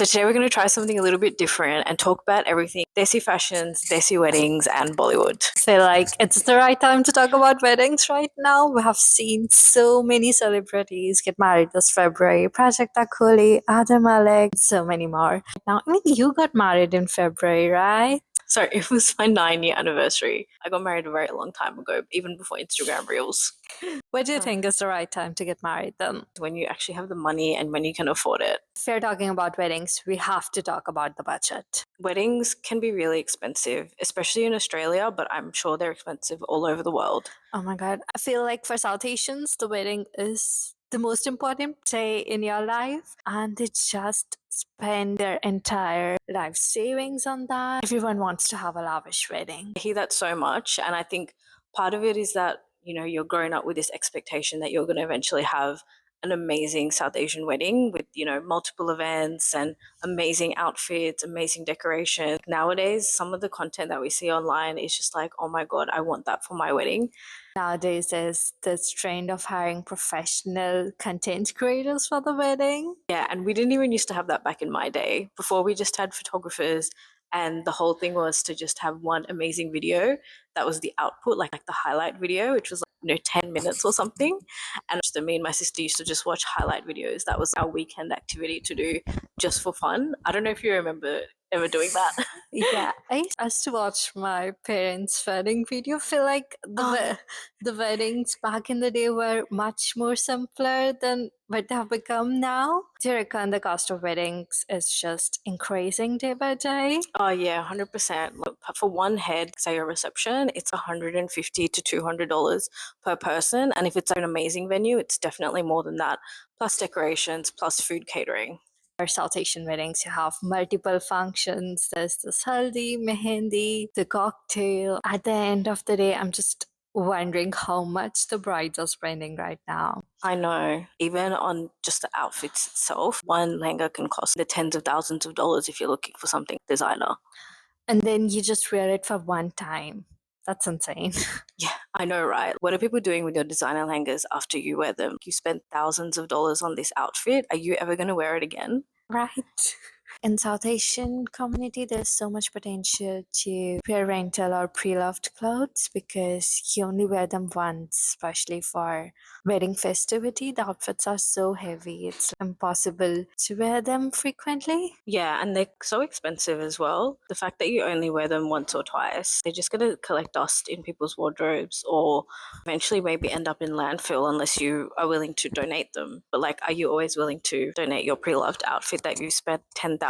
So today we're going to try something a little bit different and talk about everything Desi fashions, Desi weddings, and Bollywood. Feel like it's the right time to talk about weddings right now. We have seen so many celebrities get married this February. Prajakta Koli, Adam Malik, so many more. Now, I mean, you got married in February, right? So it was my 9-year anniversary. I got married a very long time ago, even before Instagram Reels. What do you think is the right time to get married then? When you actually have the money and when you can afford it. If we're talking about weddings, we have to talk about the budget. Weddings can be really expensive, especially in Australia, but I'm sure they're expensive all over the world. Oh my God. I feel like for South Asians, the wedding is the most important day in your life, and they just spend their entire life savings on that. Everyone wants to have a lavish wedding. I hear that so much, and I think part of it is that, you're growing up with this expectation that you're going to eventually have an amazing South Asian wedding with, multiple events and amazing outfits, amazing decoration. Nowadays, some of the content that we see online is just like, oh my God, I want that for my wedding. Nowadays, there's this trend of hiring professional content creators for the wedding. Yeah, and we didn't even used to have that back in my day. Before, we just had photographers, and the whole thing was to just have one amazing video. That was the output, like the highlight video, which was 10 minutes or something. And just me and my sister used to just watch highlight videos. That was our weekend activity to do just for fun. I don't know if you remember ever doing that. Yeah, I used to watch my parents' wedding video. Feel like the weddings back in the day were much more simpler than what they have become now. Do you reckon the cost of weddings is just increasing day by day? Oh yeah, 100%. Look, for one head, say a reception, it's $150 to $200 per person, and if it's an amazing venue, it's definitely more than that. Plus decorations, plus food catering. For South Asian weddings, you have multiple functions. There's this haldi, mehendi, the cocktail. At the end of the day, I'm just wondering how much the brides are spending right now. I know. Even on just the outfits itself, one lehenga can cost the tens of thousands of dollars if you're looking for something designer. And then you just wear it for one time. That's insane. Yeah, I know, right? What are people doing with your designer lehengas after you wear them? You spent thousands of dollars on this outfit. Are you ever going to wear it again? Right. In South Asian community, there's so much potential to wear rental or pre-loved clothes because you only wear them once, especially for wedding festivity. The outfits are so heavy, it's impossible to wear them frequently. Yeah, and they're so expensive as well. The fact that you only wear them once or twice, they're just going to collect dust in people's wardrobes or eventually maybe end up in landfill unless you are willing to donate them. But are you always willing to donate your pre-loved outfit that you spent $10,000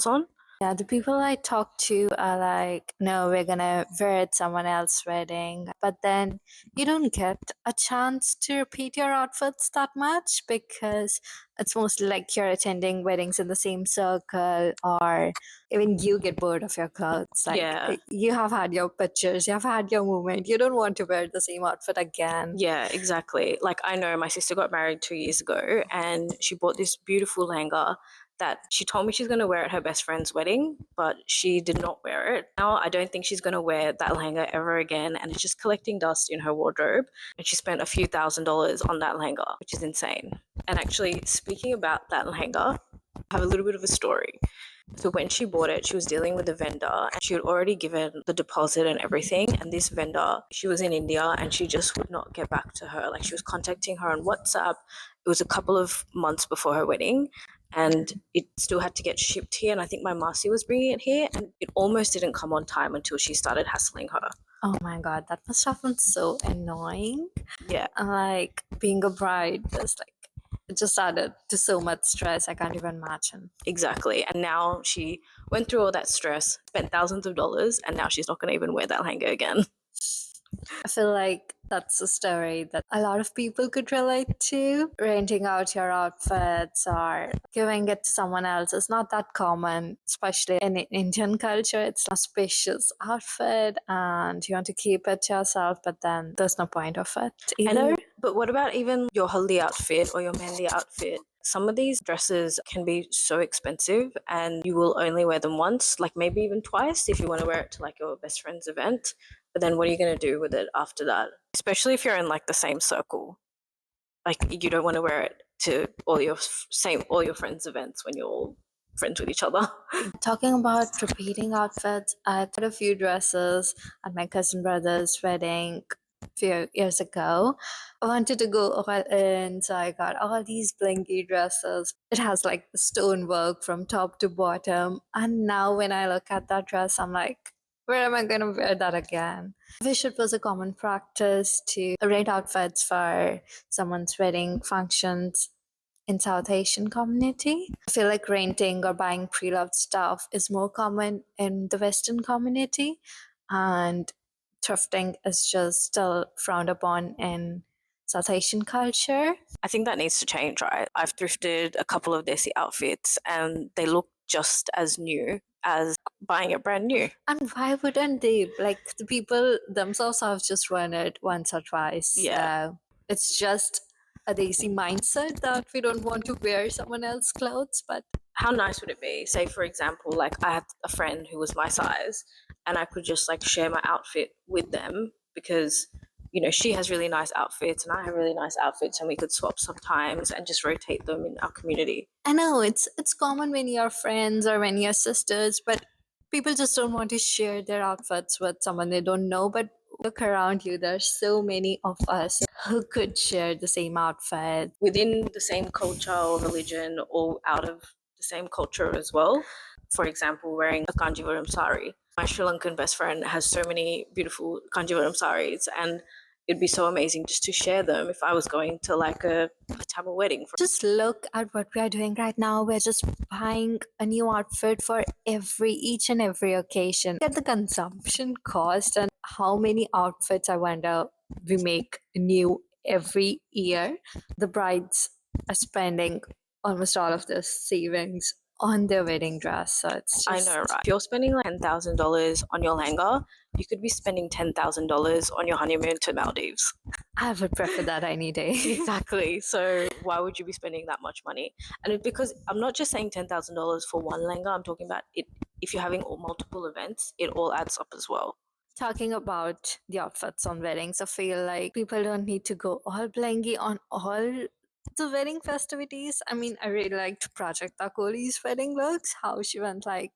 on? Yeah, the people I talk to are like, no, we're gonna wear it someone else's wedding. But then you don't get a chance to repeat your outfits that much because it's mostly like you're attending weddings in the same circle, or even you get bored of your clothes. Yeah. You have had your pictures, you have had your moment. You don't want to wear the same outfit again. Yeah, exactly. I know my sister got married 2 years ago and she bought this beautiful lehenga that she told me she's going to wear at her best friend's wedding, but she did not wear it. Now I don't think she's going to wear that lehenga ever again, and it's just collecting dust in her wardrobe. And she spent a few $1,000s on that lehenga, which is insane. And actually, speaking about that lehenga, I have a little bit of a story. So when she bought it, she was dealing with a vendor and she had already given the deposit and everything. And this vendor, she was in India and she just would not get back to her. She was contacting her on WhatsApp. It was a couple of months before her wedding and it still had to get shipped here. And I think my Masi was bringing it here and it almost didn't come on time until she started hassling her. Oh my God, that must have been so annoying. Yeah. Being a bride it just added to so much stress. I can't even imagine. Exactly. And now she went through all that stress, spent thousands of dollars, and now she's not going to even wear that lehenga again. I feel like that's a story that a lot of people could relate to. Renting out your outfits or giving it to someone else is not that common, especially in Indian culture. It's an auspicious outfit and you want to keep it to yourself, but then there's no point of it either. But what about even your haldi outfit or your mehndi outfit? Some of these dresses can be so expensive and you will only wear them once, maybe even twice if you want to wear it to your best friend's event. But then what are you going to do with it after that? Especially if you're in the same circle. You don't want to wear it to all your friends' events when you're all friends with each other. Talking about repeating outfits, I bought a few dresses at my cousin brother's wedding a few years ago. I wanted to go all in, so I got all these blinky dresses. It has like the stonework from top to bottom. And now when I look at that dress, I'm like, where am I going to wear that again? I wish it was a common practice to rent outfits for someone's wedding functions in South Asian community. I feel like renting or buying pre-loved stuff is more common in the Western community, and thrifting is just still frowned upon in South Asian culture. I think that needs to change, right? I've thrifted a couple of Desi outfits and they look just as new as buying it brand new. And why wouldn't they? Like the people themselves have just worn it once or twice. Yeah. So it's just a Desi mindset that we don't want to wear someone else's clothes, but How nice would it be? Say, for example, like I had a friend who was my size and I could just like share my outfit with them because, you know, she has really nice outfits and I have really nice outfits and we could swap sometimes and just rotate them in our community. I know it's common when you're friends or when you're sisters, but people just don't want to share their outfits with someone they don't know. But look around you, there's so many of us who could share the same outfit. Within the same culture or religion or out of the same culture as well. For example, wearing a Kanjivaram sari. My Sri Lankan best friend has so many beautiful Kanjivaram saris and it'd be so amazing just to share them if I was going to like a Tamil wedding. Just look at what we are doing right now. We're just buying a new outfit for each and every occasion. Look at the consumption cost and how many outfits I wonder we make new every year. The brides are spending almost all of their savings on their wedding dress. So it's I just know, right? If you're spending like $10,000 on your lehenga, you could be spending $10,000 on your honeymoon to Maldives. I would prefer that any day. Exactly. So why would you be spending that much money? And because I'm not just saying $10,000 for one lehenga, I'm talking about it. If you're having multiple events, it all adds up as well. Talking about the outfits on weddings, I feel like people don't need to go all blangy on all the wedding festivities. I mean, I really liked Prajakta Koli's wedding looks, how she went like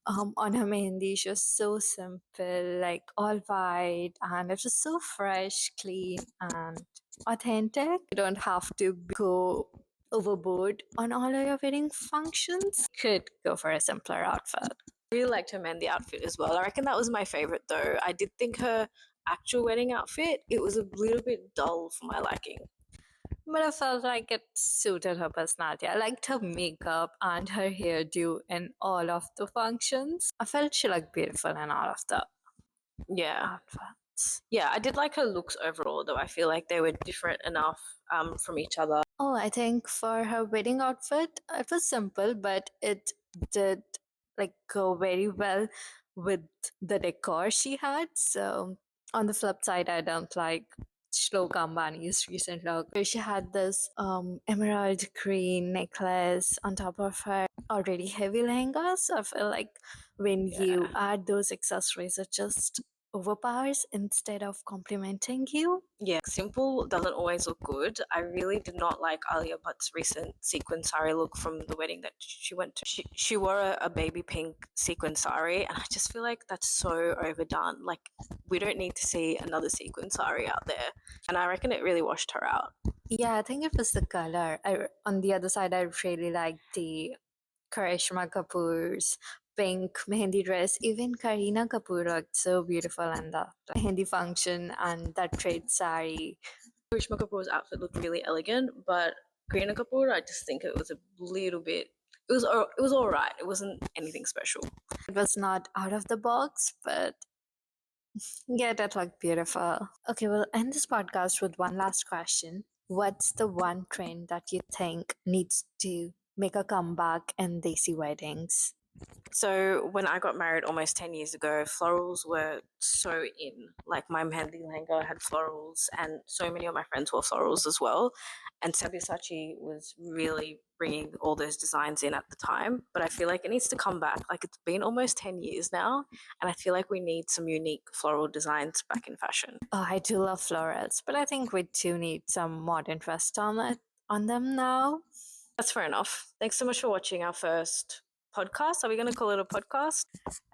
on her mehendi. She was so simple, like all white, and it was so fresh, clean, and authentic. You don't have to go overboard on all of your wedding functions. Could go for a simpler outfit. I really liked her Mandy outfit as well. I reckon that was my favorite though. I did think her actual wedding outfit, it was a little bit dull for my liking. But I felt like it suited her personality. I liked her makeup and her hairdo in all of the functions. I felt she looked beautiful in all of the Yeah. outfits. Yeah, I did like her looks overall though. I feel like they were different enough from each other. Oh, I think for her wedding outfit, it was simple, but it did like go very well with the decor she had. So on the flip side, I don't like Shloka Ambani's recent look, where she had this emerald green necklace on top of her already heavy lehenga. So I feel like when you add those accessories, it just overpowers instead of complimenting you. Yeah, simple doesn't always look good. I really did not like Alia Bhatt's recent sequin sari look from the wedding that she went to. She wore a baby pink sequin sari, and I just feel like that's so overdone. Like, we don't need to see another sequin sari out there. And I reckon it really washed her out. Yeah, I think it was the color. On the other side, I really liked the Kareena Kapoor's pink mehendi dress. Even Kareena Kapoor looked so beautiful in the mehendi function and that trade sari. Karishma Kapoor's outfit looked really elegant, but Kareena Kapoor, I just think it was a little bit. It was all right. It wasn't anything special. It was not out of the box, but yeah, that looked beautiful. Okay, we'll end this podcast with one last question. What's the one trend that you think needs to make a comeback in Desi weddings? So when I got married almost 10 years ago, florals were so in. Like my Mehndi lehenga had florals and so many of my friends wore florals as well. And Sabyasachi was really bringing all those designs in at the time. But I feel like it needs to come back. Like it's been almost 10 years now. And I feel like we need some unique floral designs back in fashion. Oh, I do love florals, but I think we do need some modern twist on them now. That's fair enough. Thanks so much for watching our first podcast. Are we going to call it a podcast?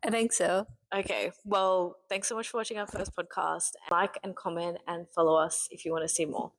I think so. Okay. Well, thanks so much for watching our first podcast. Like and comment and follow us if you want to see more.